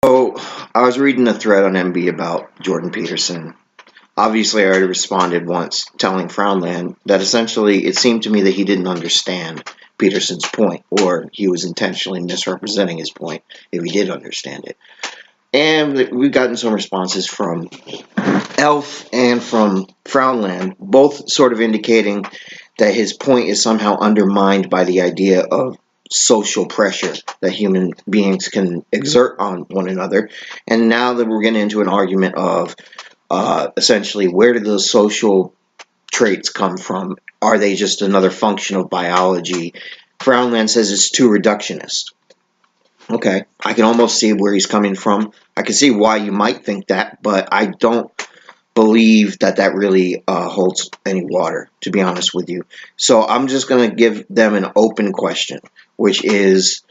So I was reading a thread on MB about Jordan Peterson. Obviously, I already responded once telling Frownland that essentially it seemed to me that he didn't understand Peterson's point, or he was intentionally misrepresenting his point if he did understand it. And we've gotten some responses from Elf and from Frownland, both sort of indicating that his point is somehow undermined by the idea of social pressure that human beings can exert on one another. And now that we're getting into an argument of essentially where do those social traits come from? Are they just another function of biology? Frownland says it's too reductionist. Okay, I can almost see where he's coming from. I can see why you might think that, but I don't believe that that really holds any water, to be honest with you. So I'm just going to give them an open question, which is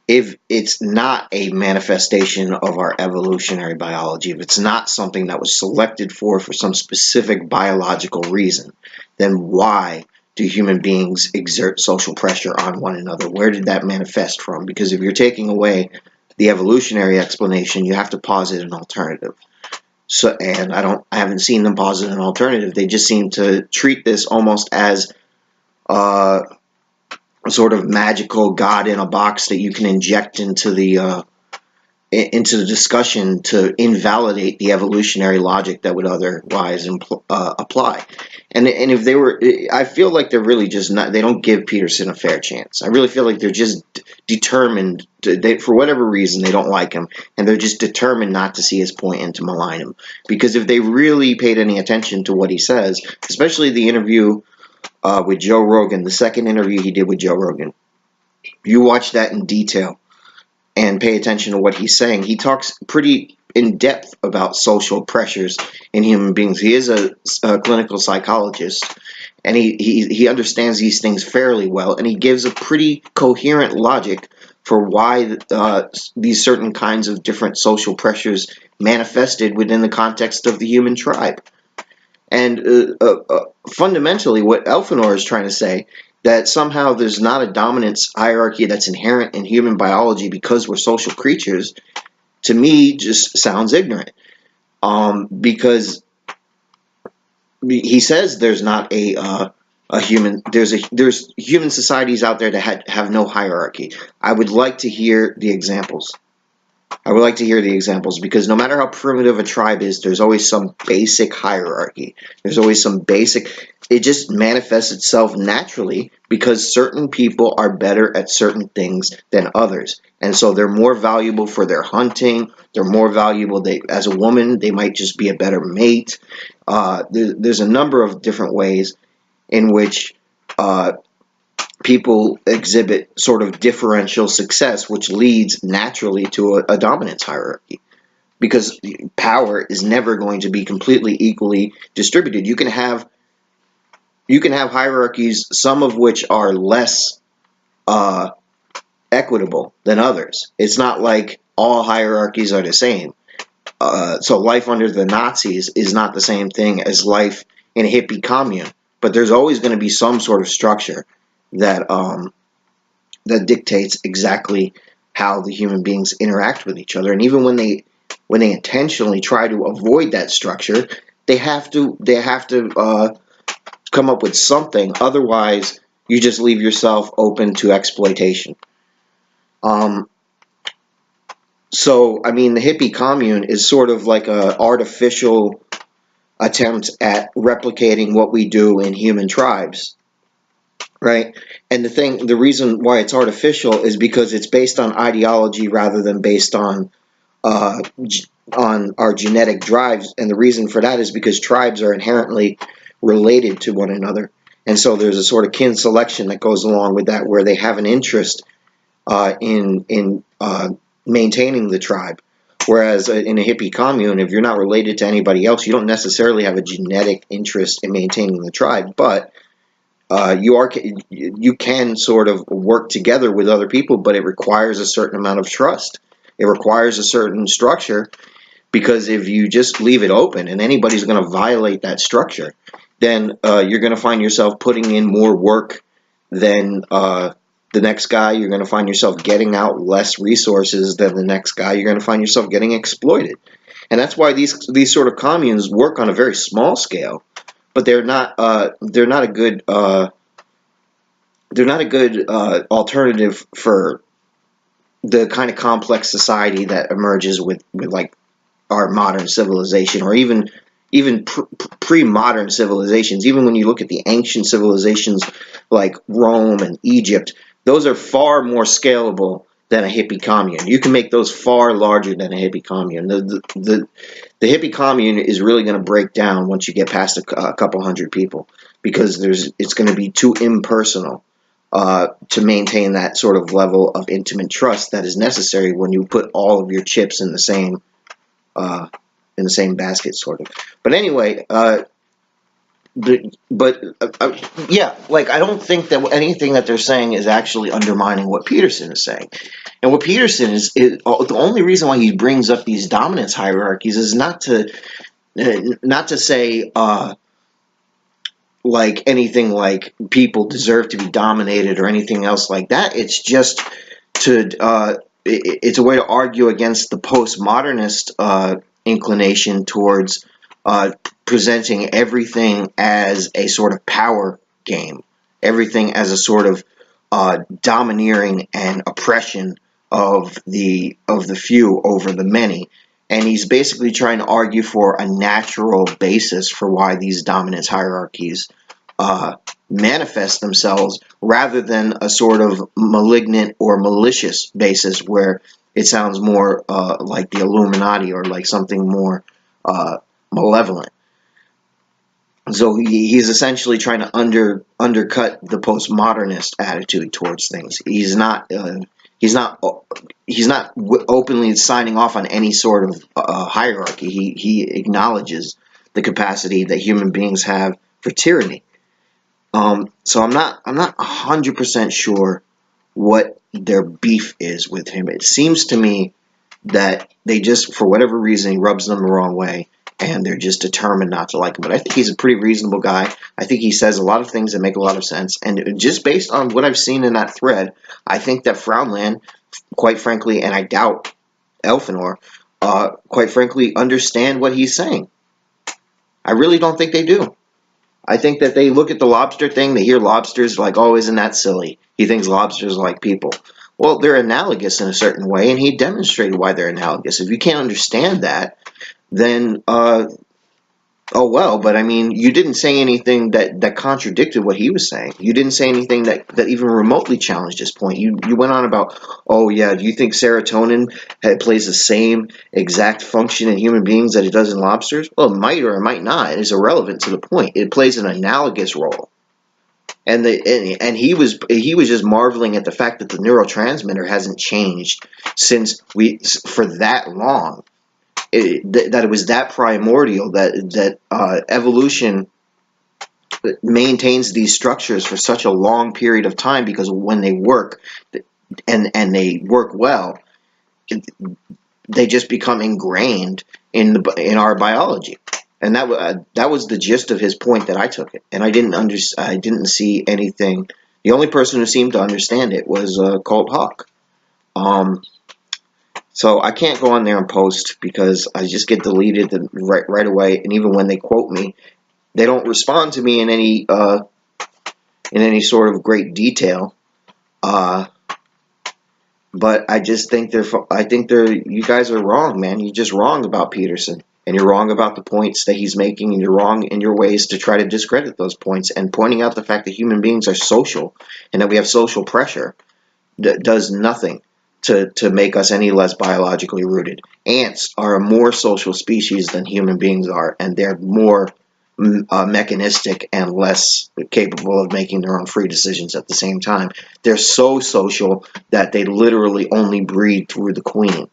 if it's not a manifestation of our evolutionary biology, if it's not something that was selected for some specific biological reason, then why do human beings exert social pressure on one another? Where did that manifest from? Because if you're taking away the evolutionary explanation, you have to posit an alternative. So, and I haven't seen them posit an alternative. They just seem to treat this almost as a sort of magical God in a box that you can inject into the discussion to invalidate the evolutionary logic that would otherwise apply. And if they were, I feel like they're really just not. They don't give Peterson a fair chance. I really feel like they're just determined. For whatever reason, they don't like him, and they're just determined not to see his point and to malign him. Because if they really paid any attention to what he says, especially the interview with Joe Rogan, the second interview he did with Joe Rogan, you watch that in detail and pay attention to what he's saying. He talks pretty in depth about social pressures in human beings. He is a clinical psychologist, and he understands these things fairly well, and he gives a pretty coherent logic for why these certain kinds of different social pressures manifested within the context of the human tribe. And fundamentally, what Elfinor is trying to say, that somehow there's not a dominance hierarchy that's inherent in human biology because we're social creatures, to me just sounds ignorant. Because he says there's not a human, there's human societies out there that have no hierarchy. I would like to hear the examples. Because no matter how primitive a tribe is, there's always some basic hierarchy. There's always some basic, it just manifests itself naturally because certain people are better at certain things than others. And so they're more valuable for their hunting. They're more valuable, as a woman, they might just be a better mate. There's a number of different ways in which people exhibit sort of differential success, which leads naturally to a dominance hierarchy. Because power is never going to be completely equally distributed. You can have hierarchies, some of which are less equitable than others. It's not like all hierarchies are the same. So life under the Nazis is not the same thing as life in a hippie commune. But there's always going to be some sort of structure that dictates exactly how the human beings interact with each other. And even when they intentionally try to avoid that structure, they have to come up with something. Otherwise, you just leave yourself open to exploitation. So, I mean, the hippie commune is sort of like an artificial attempt at replicating what we do in human tribes. Right? And the reason why it's artificial is because it's based on ideology rather than based on our genetic drives. And the reason for that is because tribes are inherently related to one another. And so there's a sort of kin selection that goes along with that, where they have an interest in maintaining the tribe. Whereas in a hippie commune, if you're not related to anybody else, you don't necessarily have a genetic interest in maintaining the tribe, but you can sort of work together with other people, but it requires a certain amount of trust. It requires a certain structure, because if you just leave it open and anybody's going to violate that structure, then you're going to find yourself putting in more work than The next guy, you're going to find yourself getting out less resources than the next guy. You're going to find yourself getting exploited. And that's why these sort of communes work on a very small scale, but they're not a good alternative for the kind of complex society that emerges with like our modern civilization, or even pre-modern civilizations. Even when you look at the ancient civilizations like Rome and Egypt, those are far more scalable than a hippie commune. You can make those far larger than a hippie commune. The hippie commune is really going to break down once you get past a couple hundred people, because it's going to be too impersonal to maintain that sort of level of intimate trust that is necessary when you put all of your chips in the same basket, sort of. But anyway, yeah, like, I don't think that anything that they're saying is actually undermining what Peterson is saying. And what Peterson is the only reason why he brings up these dominance hierarchies is not to say like anything like people deserve to be dominated or anything else like that. It's just it's a way to argue against the postmodernist inclination towards presenting everything as a sort of power game, everything as a sort of domineering and oppression of the few over the many. And he's basically trying to argue for a natural basis for why these dominance hierarchies manifest themselves, rather than a sort of malignant or malicious basis where it sounds more like the Illuminati or like something more malevolent. So he's essentially trying to undercut the postmodernist attitude towards things. He's not openly signing off on any sort of hierarchy. He acknowledges the capacity that human beings have for tyranny. So I'm not 100% sure what their beef is with him. It seems to me that they just, for whatever reason, he rubs them the wrong way, and they're just determined not to like him. But I think he's a pretty reasonable guy. I think he says a lot of things that make a lot of sense. And just based on what I've seen in that thread, I think that Frownland, quite frankly, and I doubt Elfinor, quite frankly, understand what he's saying. I really don't think they do. I think that they look at the lobster thing, they hear lobsters, like, oh, isn't that silly? He thinks lobsters are like people. Well, they're analogous in a certain way, and he demonstrated why they're analogous. If you can't understand that, then, oh well, but I mean, you didn't say anything that contradicted what he was saying. You didn't say anything that even remotely challenged his point. You went on about, oh yeah, do you think serotonin plays the same exact function in human beings that it does in lobsters? Well, it might or it might not. It is irrelevant to the point. It plays an analogous role. And he was just marveling at the fact that the neurotransmitter hasn't changed for that long. That it was that primordial, that evolution maintains these structures for such a long period of time, because when they work and they work well, they just become ingrained in our biology. And that was the gist of his point that I took it, and I didn't see anything. The only person who seemed to understand it was Colt Hawk. So I can't go on there and post because I just get deleted right away. And even when they quote me, they don't respond to me in any sort of great detail. But I just think you guys are wrong, man. You're just wrong about Peterson, and you're wrong about the points that he's making, and you're wrong in your ways to try to discredit those points, and pointing out the fact that human beings are social and that we have social pressure that does nothing to make us any less biologically rooted. Ants are a more social species than human beings are, and they're more mechanistic and less capable of making their own free decisions at the same time. They're so social that they literally only breed through the queen.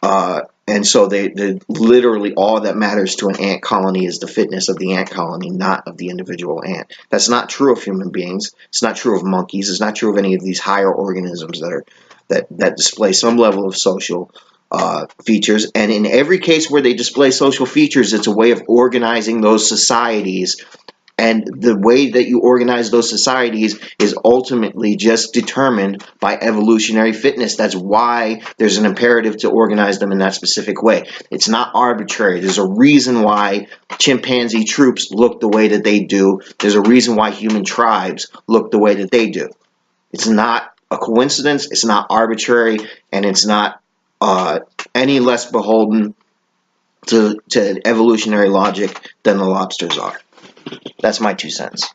And so they literally, all that matters to an ant colony is the fitness of the ant colony, not of the individual ant. That's not true of human beings. It's not true of monkeys. It's not true of any of these higher organisms that display some level of social features. And in every case where they display social features, it's a way of organizing those societies And the way that you organize those societies is ultimately just determined by evolutionary fitness. That's why there's an imperative to organize them in that specific way. It's not arbitrary. There's a reason why chimpanzee troops look the way that they do. There's a reason why human tribes look the way that they do. It's not a coincidence. It's not arbitrary, and it's not any less beholden to evolutionary logic than the lobsters are. That's my 2 cents.